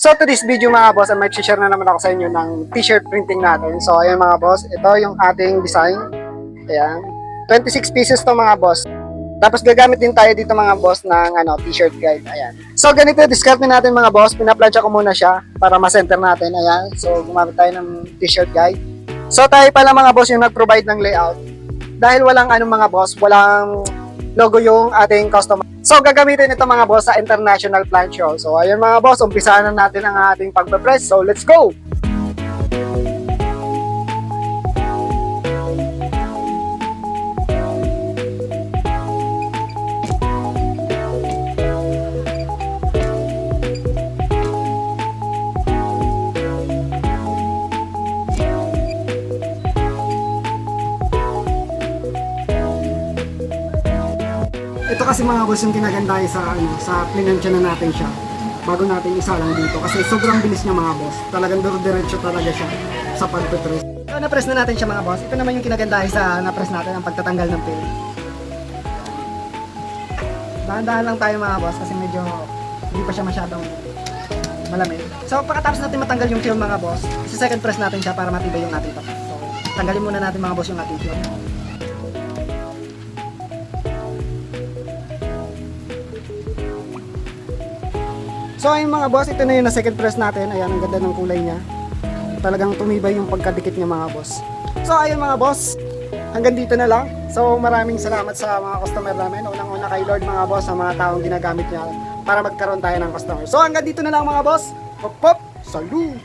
So to this video mga boss, may share na naman ako sa inyo ng t-shirt printing natin. So ayan mga boss, ito yung ating design. Ayan. 26 pieces to mga boss. Tapos gagamit din tayo dito mga boss ng t-shirt guide. Ayan. So ganito, discard natin mga boss. Pinaplansya ko muna siya para ma-center natin. Ayan. So gumamit tayo ng t-shirt guide. So tayo pala mga boss yung nag-provide ng layout. Dahil walang mga boss, walang logo yung ating customer. So gagamitin ito mga boss sa international plancha. So ayun mga boss, umpisahan na natin ang ating pagpe-press. So let's go! Ito kasi mga boss yung ginagandahin sa plinansya na natin siya bago natin isa lang dito kasi sobrang bilis niya mga boss. Talagang diretso talaga siya sa pagpe-press. So na-press na natin siya mga boss. Ito naman yung ginagandahin sa na-press natin, ang pagtatanggal ng film. Dahan-dahan lang tayo mga boss kasi medyo hindi pa siya masyadong malamig. So pagkatapos natin matanggal yung film mga boss, sa second press natin siya para matibay yung ating tapos. So tanggalin muna natin mga boss yung ating film. So ayun mga boss, ito na yung na-second press natin. Ayan, ang ganda ng kulay niya. Talagang tumibay yung pagkadikit niya mga boss. So ayun mga boss, hanggang dito na lang. So maraming salamat sa mga customer namin. Unang-una kay Lord mga boss, sa mga taong ginagamit niya para magkaroon tayo ng customer. So hanggang dito na lang mga boss. Pop pop, salud!